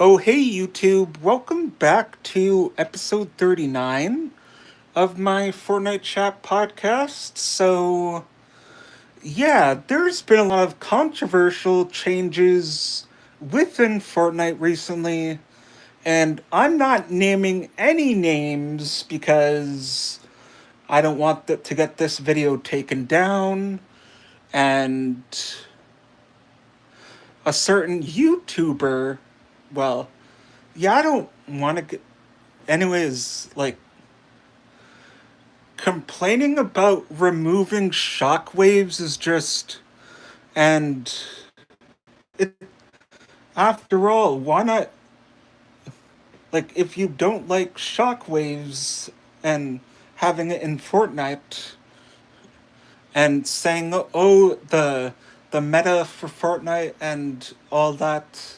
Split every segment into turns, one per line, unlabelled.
Oh, hey, YouTube. Welcome back to episode 39 of my Fortnite Chat podcast. Yeah, there's been a lot of controversial changes within Fortnite recently, and I'm not naming any names because I don't want to get this video taken down, and a certain YouTuber, well, yeah, I don't want to get. Anyways, like, complaining about removing shockwaves is just. And it. After all, why not? Like, if you don't like shockwaves and having it in Fortnite and saying, oh, the meta for Fortnite and all that,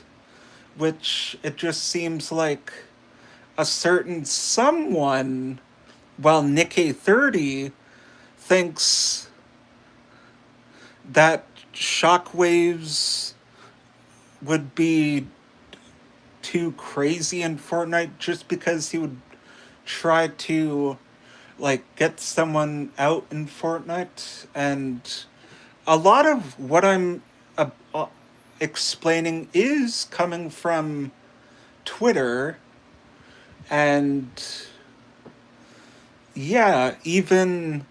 which it just seems like a certain someone, well, Nikkei 30 thinks that shockwaves would be too crazy in Fortnite just because he would try to like get someone out in Fortnite. And a lot of what I'm explaining is coming from Twitter. And yeah, even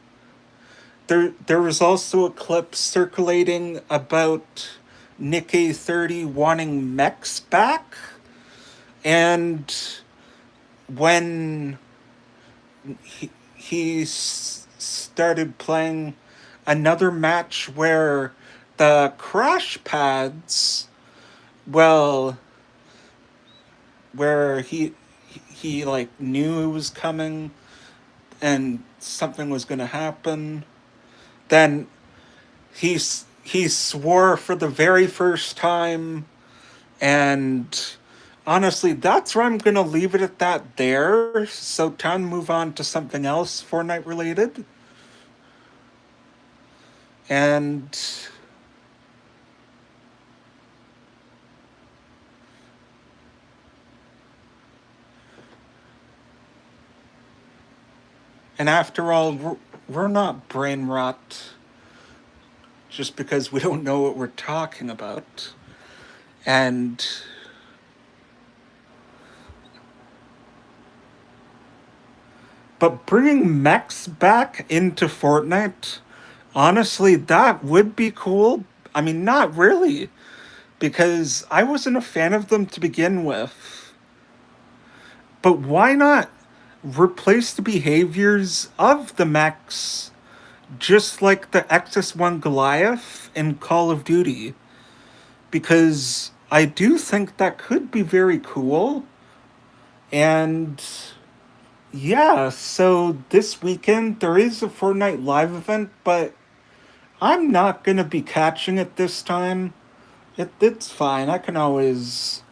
there was also a clip circulating about Nikkei 30 wanting mechs back. And when he started playing another match where the crash pads, well, where he like knew it was coming and something was going to happen, then he swore for the very first time. And honestly, that's where I'm gonna leave it at that there. So time to move on to something else Fortnite related. And after all, we're not brain rot just because we don't know what we're talking about. And but bringing mechs back into Fortnite, honestly, that would be cool. I mean, not really, because I wasn't a fan of them to begin with. But why not replace the behaviors of the mechs just like the XS1 Goliath in Call of Duty? Because I do think that could be very cool. And yeah, so this weekend there is a Fortnite live event, but I'm not gonna be catching it this time. It's fine. I could always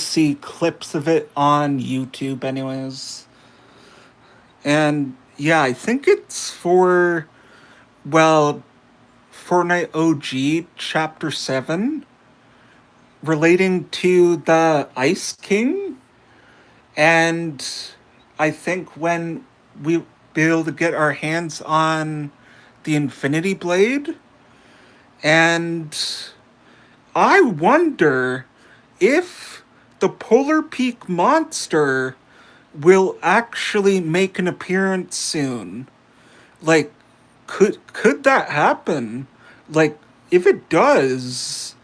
see clips of it on YouTube anyways. And yeah, I think it's for, well, Fortnite OG Chapter 7 relating to the Ice King. And I think when we be able to get our hands on the Infinity Blade, and I wonder if the Polar Peak monster will actually make an appearance soon. Like, could that happen? Like, if it does,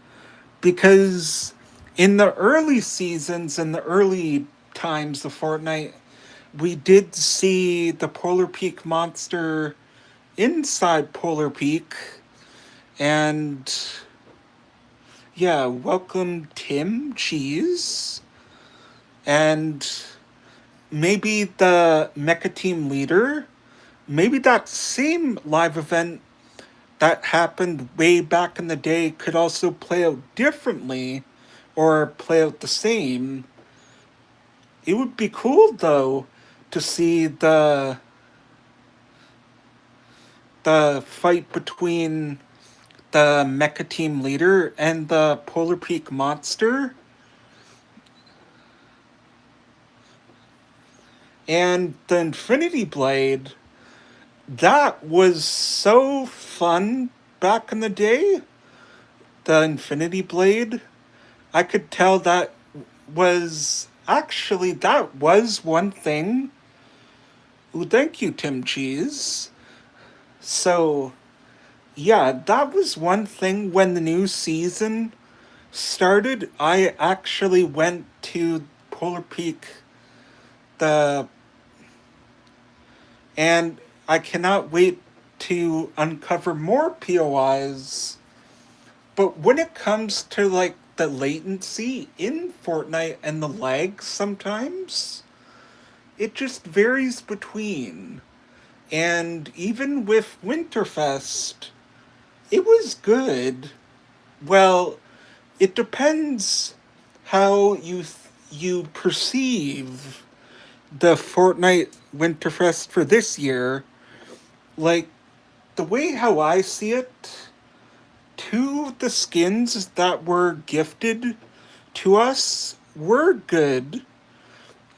because in the early seasons and the early times of Fortnite, we did see the Polar Peak monster inside Polar Peak. And yeah, welcome Tim Cheese. And maybe the Mecha Team leader, maybe that same live event that happened way back in the day could also play out differently or play out the same. It would be cool though to see the fight between the Mecha Team Leader, and the Polar Peak Monster. And the Infinity Blade, that was so fun back in the day. The Infinity Blade, I could tell that was one thing. Ooh, thank you, Tim Cheese. So, yeah, that was one thing when the new season started. I actually went to Polar Peak, the and I cannot wait to uncover more POIs. But when it comes to like the latency in Fortnite and the lag sometimes, it just varies between. And even with Winterfest, it was good. Well, it depends how you perceive the Fortnite Winterfest for this year. Like the way how I see it, two of the skins that were gifted to us were good.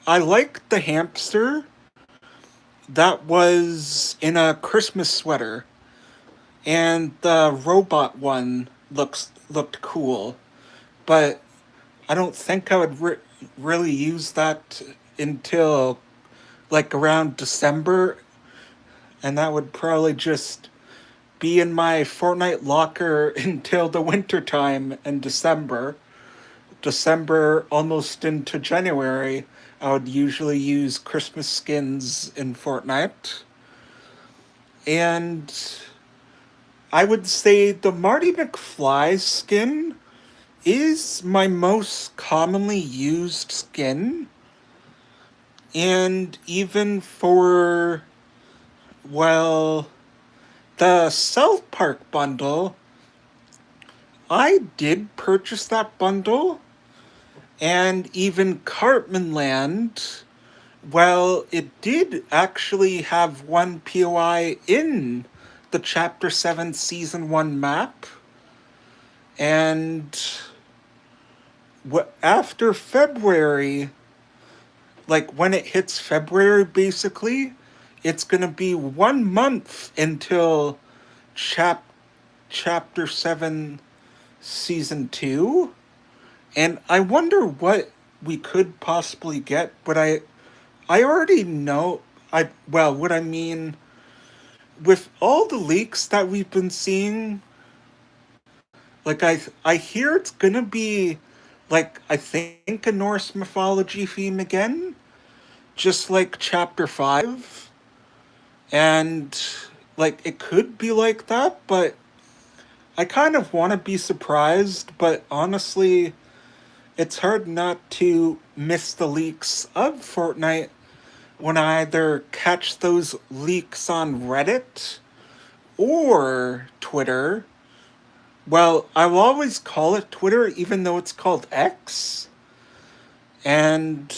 I like the hamster that was in a Christmas sweater, and the robot one looked cool, but I don't think I would really use that until like around December, and that would probably just be in my Fortnite locker until the winter time in December. December almost into January, I would usually use Christmas skins in Fortnite. And I would say the Marty McFly skin is my most commonly used skin. And even for, well, the South Park bundle, I did purchase that bundle. And even Cartman Land, well, it did actually have one POI in the Chapter 7 Season 1 map. And after February, like when it hits February, basically, it's going to be 1 month until Chapter 7 Season 2. And I wonder what we could possibly get, but I already know. What I mean, with all the leaks that we've been seeing, like I hear it's gonna be like I think a Norse mythology theme again, just like Chapter 5, and like it could be like that, but I kind of want to be surprised. But honestly, it's hard not to miss the leaks of Fortnite when I either catch those leaks on Reddit or Twitter. Well, I will always call it Twitter, even though it's called X. And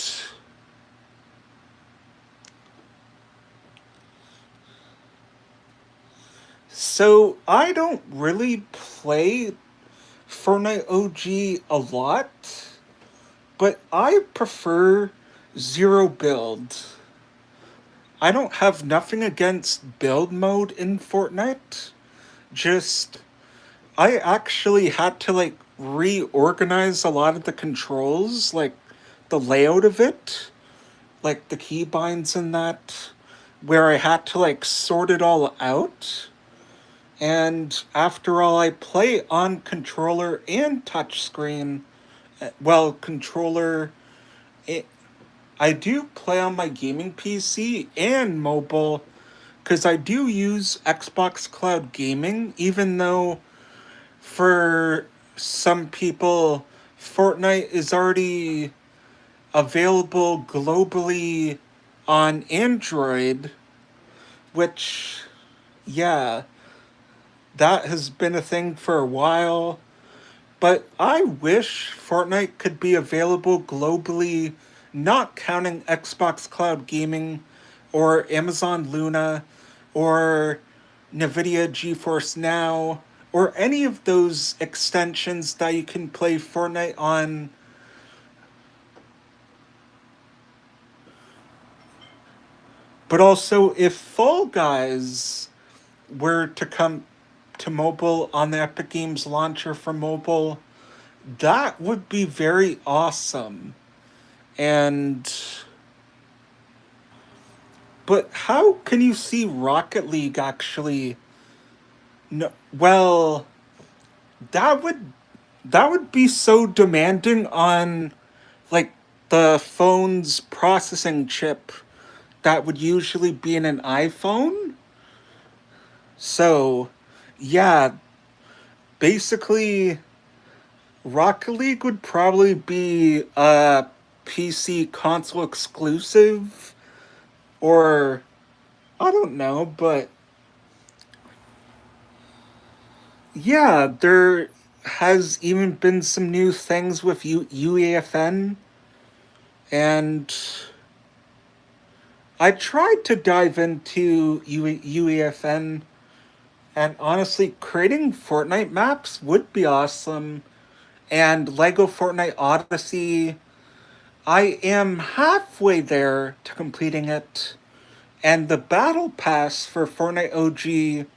so I don't really play Fortnite OG a lot, but I prefer zero build. I don't have nothing against build mode in Fortnite. Just, I actually had to like reorganize a lot of the controls, like the layout of it, like the keybinds and that, where I had to like sort it all out. And after all, I play on controller and touchscreen. Well, controller. I do play on my gaming PC and mobile because I do use Xbox Cloud Gaming, even though for some people, Fortnite is already available globally on Android, which, yeah, that has been a thing for a while. But I wish Fortnite could be available globally, not counting Xbox Cloud Gaming or Amazon Luna or NVIDIA GeForce Now or any of those extensions that you can play Fortnite on. But also, if Fall Guys were to come to mobile on the Epic Games launcher for mobile, that would be very awesome. And but how can you see Rocket League actually? No, well, that would that would be so demanding on like the phone's processing chip that would usually be in an iPhone. So, yeah, basically Rocket League would probably be a PC console exclusive, or I don't know, but yeah, there has even been some new things with UEFN, and I tried to dive into UEFN, and honestly, creating Fortnite maps would be awesome. And Lego Fortnite Odyssey, I am halfway there to completing it. And the Battle Pass for Fortnite OG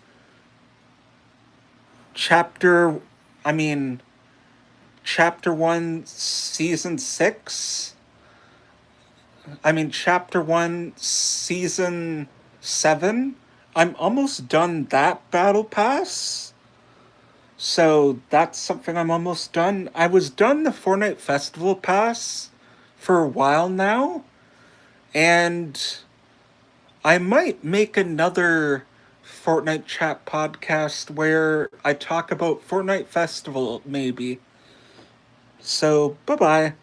chapter, I mean, chapter 1, season 6. Chapter 1, season 7. I'm almost done that Battle Pass. So that's something I'm almost done. I was done the Fortnite Festival Pass for a while now. And I might make another Fortnite chat podcast where I talk about Fortnite Festival, maybe. So, bye bye.